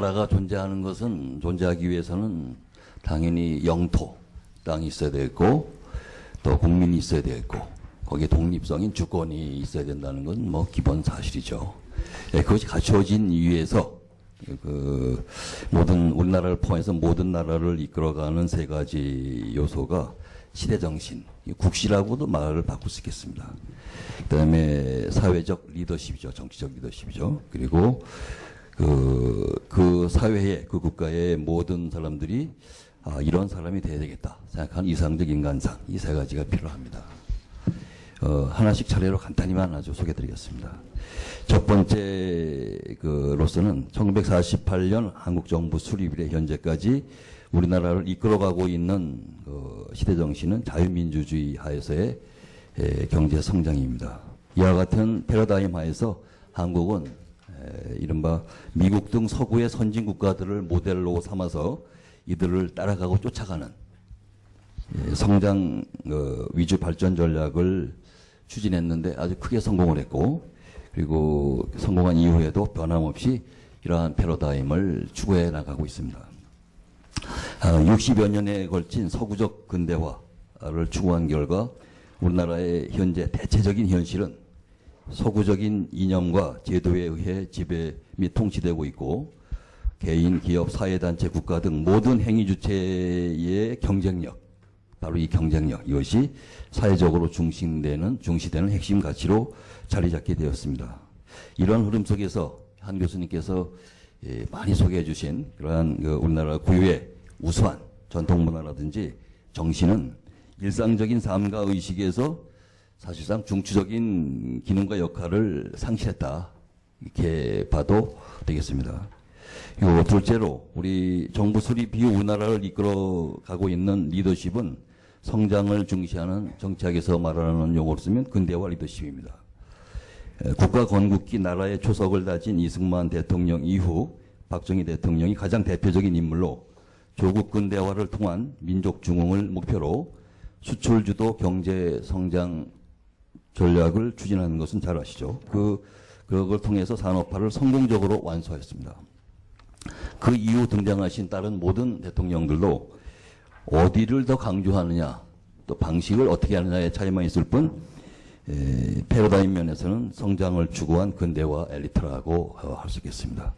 나라가 존재하기 위해서는 당연히 영토, 땅이 있어야 되겠고, 또 국민이 있어야 되겠고, 거기에 독립성인 주권이 있어야 된다는 건 뭐 기본 사실이죠. 예, 그것이 갖춰진 이유에서 우리나라를 포함해서 모든 나라를 이끌어가는 세 가지 요소가 시대정신, 국시라고도 말을 바꿀 수 있겠습니다. 그 다음에 사회적 리더십이죠. 정치적 리더십이죠. 그리고 그 사회에, 그 국가의 모든 사람들이 이런 사람이 돼야 되겠다 생각하는 이상적 인간상, 이 세 가지가 필요합니다. 하나씩 차례로 간단히만 아주 소개해드리겠습니다. 첫 번째 로서는 1948년 한국정부 수립 이래 현재까지 우리나라를 이끌어가고 있는 시대정신은 자유민주주의 하에서의 경제 성장입니다. 이와 같은 패러다임 하에서 한국은 이른바 미국 등 서구의 선진 국가들을 모델로 삼아서 이들을 따라가고 쫓아가는 성장 위주 발전 전략을 추진했는데 아주 크게 성공을 했고, 그리고 성공한 이후에도 변함없이 이러한 패러다임을 추구해 나가고 있습니다. 60여 년에 걸친 서구적 근대화를 추구한 결과 우리나라의 현재 대체적인 현실은 서구적인 이념과 제도에 의해 지배 및 통치되고 있고, 개인, 기업, 사회단체, 국가 등 모든 행위 주체의 경쟁력, 바로 이 경쟁력, 이것이 사회적으로 중시되는 핵심 가치로 자리 잡게 되었습니다. 이러한 흐름 속에서 한 교수님께서 많이 소개해 주신 그러한 우리나라 고유의 우수한 전통문화라든지 정신은 일상적인 삶과 의식에서 사실상 중추적인 기능과 역할을 상실했다, 이렇게 봐도 되겠습니다. 그리고 둘째로 우리 정부 수립 이후 우리나라를 이끌어가고 있는 리더십은 성장을 중시하는, 정치학에서 말하는 용어로 쓰면 근대화 리더십입니다. 국가 건국기 나라의 초석을 다진 이승만 대통령 이후 박정희 대통령이 가장 대표적인 인물로 조국 근대화를 통한 민족 중흥을 목표로 수출주도 경제 성장 전략을 추진하는 것은 잘 아시죠. 그걸 통해서 산업화를 성공적으로 완수하였습니다. 그 이후 등장하신 다른 모든 대통령들도 어디를 더 강조하느냐, 또 방식을 어떻게 하느냐의 차이만 있을 뿐 패러다임 면에서는 성장을 추구한 근대화 엘리트라고 할 수 있겠습니다.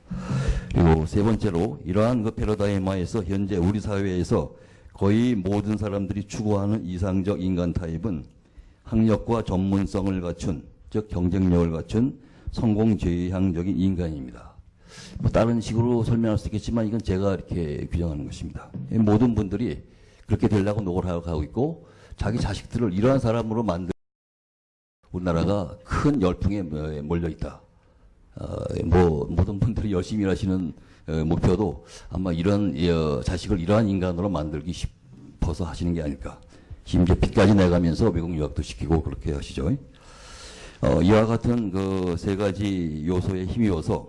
그리고 세 번째로 이러한 패러다임화에서 현재 우리 사회에서 거의 모든 사람들이 추구하는 이상적 인간 타입은 학력과 전문성을 갖춘, 즉 경쟁력을 갖춘 성공지향적인 인간입니다. 다른 식으로 설명할 수 있겠지만 이건 제가 이렇게 규정하는 것입니다. 모든 분들이 그렇게 되려고 노력을 하고 있고, 자기 자식들을 이러한 사람으로 만들 우리나라가 큰 열풍에 몰려 있다. 모든 분들이 열심히 일하시는 목표도 아마 이런 자식을 이러한 인간으로 만들기 싶어서 하시는 게 아닐까. 심지어 빚까지 내가면서 외국 유학도 시키고 그렇게 하시죠. 이와 같은 세 가지 요소에 힘입어서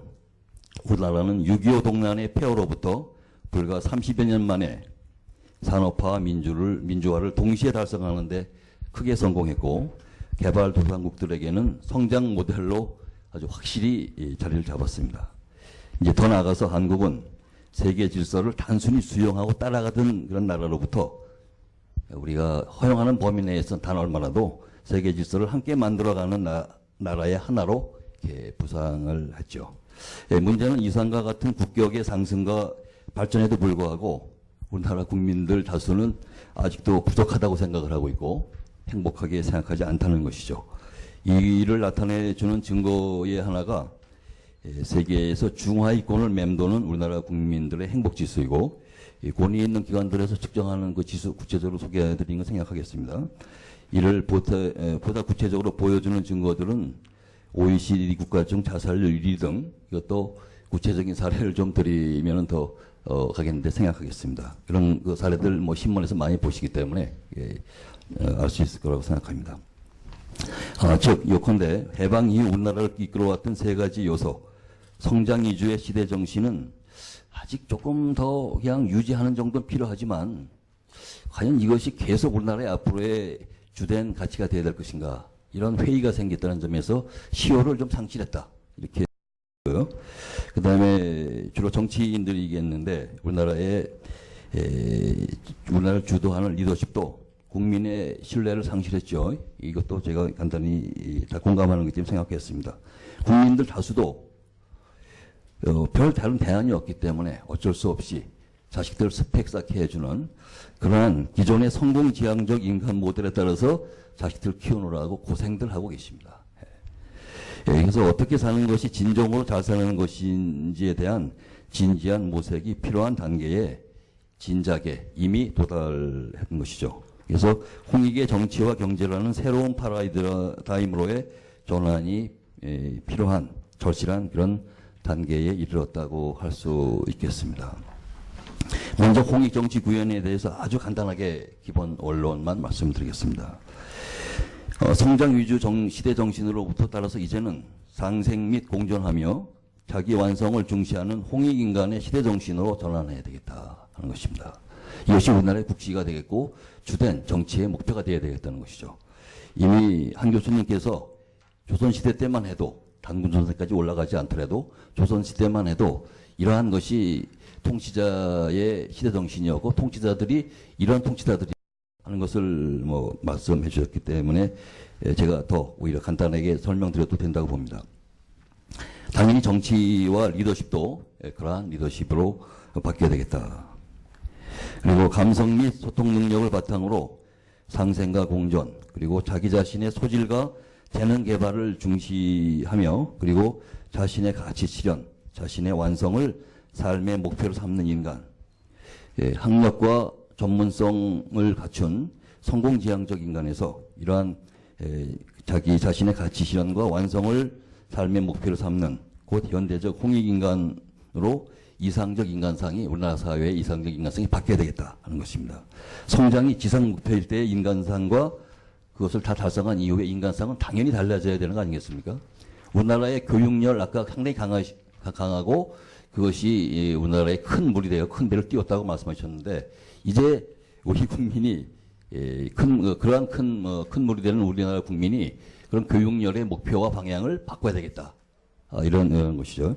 우리나라는 6.25 동란의 폐허로부터 불과 30여 년 만에 산업화와 민주화를 동시에 달성하는 데 크게 성공했고, 개발도상국들에게는 성장 모델로 아주 확실히 자리를 잡았습니다. 이제 더 나아가서 한국은 세계 질서를 단순히 수용하고 따라가던 그런 나라로부터 우리가 허용하는 범위 내에서 단 얼마라도 세계 질서를 함께 만들어가는 나라의 하나로 이렇게 부상을 했죠. 문제는 이상과 같은 국격의 상승과 발전에도 불구하고 우리나라 국민들 다수는 아직도 부족하다고 생각을 하고 있고 행복하게 생각하지 않다는 것이죠. 이를 나타내주는 증거의 하나가 세계에서 중하위권을 맴도는 우리나라 국민들의 행복지수이고, 권위 있는 기관들에서 측정하는 그 지수 구체적으로 소개해드린 거 생각하겠습니다. 이를 보다 구체적으로 보여주는 증거들은 OECD 국가 중 자살률 1위 등, 이것도 구체적인 사례를 좀 드리면 더 가겠는데 생각하겠습니다. 그런 사례들 신문에서 많이 보시기 때문에 알 수 있을 거라고 생각합니다. 즉 요컨대 해방 이후 우리나라를 이끌어왔던 세 가지 요소, 성장 위주의 시대 정신은 아직 조금 더 그냥 유지하는 정도는 필요하지만 과연 이것이 계속 우리나라의 앞으로의 주된 가치가 되어야 될 것인가, 이런 회의가 생겼다는 점에서 시효를 좀 상실했다, 이렇게. 그다음에 주로 정치인들이겠는데 우리나라를 주도하는 리더십도 국민의 신뢰를 상실했죠. 이것도 제가 간단히 다 공감하는 것처럼 생각했습니다. 국민들 다수도 별 다른 대안이 없기 때문에 어쩔 수 없이 자식들 스펙 쌓게 해주는 그러한 기존의 성공지향적 인간 모델에 따라서 자식들 키우느라고 고생들 하고 계십니다. 그래서 어떻게 사는 것이 진정으로 잘 사는 것인지에 대한 진지한 모색이 필요한 단계에 진작에 이미 도달한 것이죠. 그래서 홍익의 정치와 경제라는 새로운 파라다임으로의 전환이 필요한 절실한 그런 단계에 이르렀다고 할 수 있겠습니다. 먼저 홍익정치구현에 대해서 아주 간단하게 기본 원론만 말씀드리겠습니다. 성장 위주 시대 정신으로부터 따라서 이제는 상생 및 공존하며 자기 완성을 중시하는 홍익인간의 시대 정신으로 전환해야 되겠다 하는 것입니다. 이것이 우리나라의 국시가 되겠고 주된 정치의 목표가 되어야 되겠다는 것이죠. 이미 한 교수님께서 조선시대 때만 해도 단군전세까지 올라가지 않더라도 조선시대만 해도 이러한 것이 통치자의 시대 정신이었고 통치자들이 이런 통치자들이 하는 것을 말씀해 주셨기 때문에 제가 더 오히려 간단하게 설명드려도 된다고 봅니다. 당연히 정치와 리더십도 그러한 리더십으로 바뀌어야 되겠다. 그리고 감성 및 소통 능력을 바탕으로 상생과 공존 그리고 자기 자신의 소질과 재능 개발을 중시하며 그리고 자신의 가치 실현, 자신의 완성을 삶의 목표로 삼는 인간, 학력과 전문성을 갖춘 성공지향적 인간에서 이러한 자기 자신의 가치 실현과 완성을 삶의 목표로 삼는 곧 현대적 홍익인간으로 이상적 인간상이 우리나라 사회의 이상적 인간상이 바뀌어야 되겠다 하는 것입니다. 성장이 지상 목표일 때의 인간상과 그것을 다 달성한 이후의 인간상은 당연히 달라져야 되는 거 아니겠습니까? 우리나라의 교육열 아까 상당히 강하고 그것이 우리나라의 큰 물이 되어 큰 배를 띄웠다고 말씀하셨는데 이제 우리 국민이 그러한 큰 물이 되는 우리나라 국민이 그런 교육열의 목표와 방향을 바꿔야 되겠다. 이런 것이죠.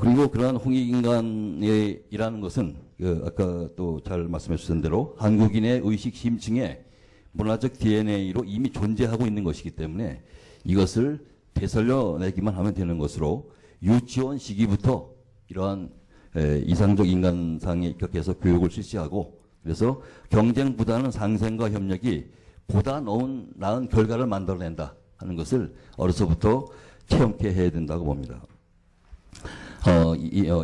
그리고 그러한 홍익인간이라는 것은 아까 또 잘 말씀해 주신 대로 한국인의 의식 심층에 문화적 DNA로 이미 존재하고 있는 것이기 때문에 이것을 되살려내기만 하면 되는 것으로 유치원 시기부터 이러한 이상적 인간상에 입각해서 교육을 실시하고 그래서 경쟁보다는 상생과 협력이 보다 나은 결과를 만들어낸다 하는 것을 어려서부터 체험케 해야 된다고 봅니다.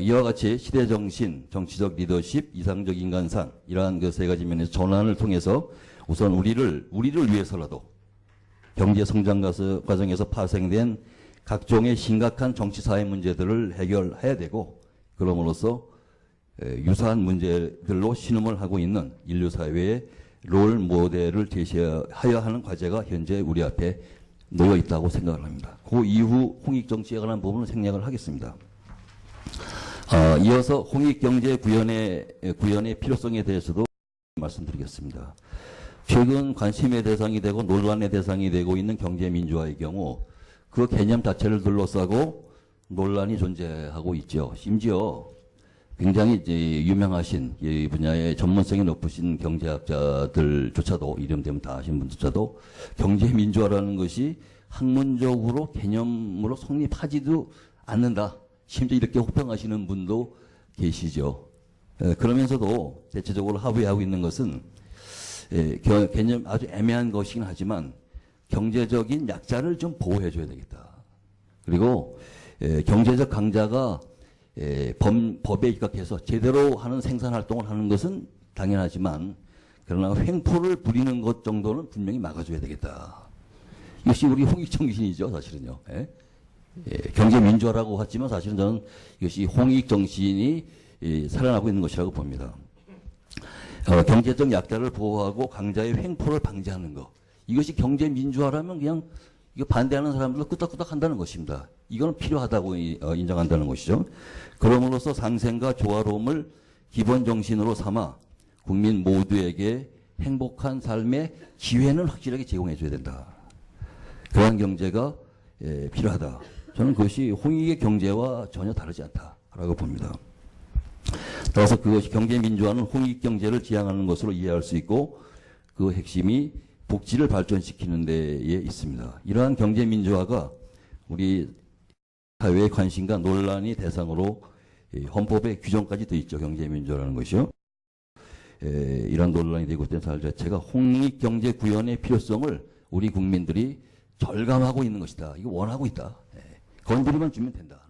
이와 같이 시대정신, 정치적 리더십, 이상적 인간상 이러한 그 세 가지 면에서 전환을 통해서 우선 우리를 위해서라도 경제 성장 과정에서 파생된 각종의 심각한 정치사회 문제들을 해결해야 되고 그럼으로써 유사한 문제들로 신음을 하고 있는 인류 사회의 롤 모델을 제시하여야 하는 과제가 현재 우리 앞에 놓여 있다고 생각을 합니다. 그 이후 홍익정치에 관한 부분을 생략을 하겠습니다. 이어서 홍익경제 구현의 필요성에 대해서도 말씀드리겠습니다. 최근 관심의 대상이 되고 논란의 대상이 되고 있는 경제민주화의 경우 그 개념 자체를 둘러싸고 논란이 존재하고 있죠. 심지어 굉장히 유명하신 이 분야의 전문성이 높으신 경제학자들조차도 이름 되면 다 아시는 분들조차도 경제민주화라는 것이 학문적으로 개념으로 성립하지도 않는다. 심지어 이렇게 혹평하시는 분도 계시죠. 그러면서도 대체적으로 합의하고 있는 것은 개념 아주 애매한 것이긴 하지만 경제적인 약자를 좀 보호해줘야 되겠다. 그리고 경제적 강자가 법에 입각해서 제대로 하는 생산활동을 하는 것은 당연하지만 그러나 횡포를 부리는 것 정도는 분명히 막아줘야 되겠다. 이것이 우리 홍익정신이죠, 사실은요. 경제민주화라고 하지만 사실은 저는 이것이 홍익정신이 살아나고 있는 것이라고 봅니다. 경제적 약자를 보호하고 강자의 횡포를 방지하는 것. 이것이 경제민주화라면 그냥 이거 반대하는 사람들도 끄덕끄덕 한다는 것입니다. 이거는 필요하다고 인정한다는 것이죠. 그럼으로써 상생과 조화로움을 기본 정신으로 삼아 국민 모두에게 행복한 삶의 기회는 확실하게 제공해 줘야 된다. 그러한 경제가 필요하다. 저는 그것이 홍익의 경제와 전혀 다르지 않다라고 봅니다. 따라서 그것이 경제민주화는 홍익경제를 지향하는 것으로 이해할 수 있고 그 핵심이 복지를 발전시키는 데에 있습니다. 이러한 경제민주화가 우리 사회의 관심과 논란이 대상으로 헌법의 규정까지 돼 있죠. 경제민주화라는 것이요. 이런 논란이 되고 있다는 사실 자체가 홍익경제 구현의 필요성을 우리 국민들이 절감하고 있는 것이다. 이거 원하고 있다. 건드리만 주면 된다.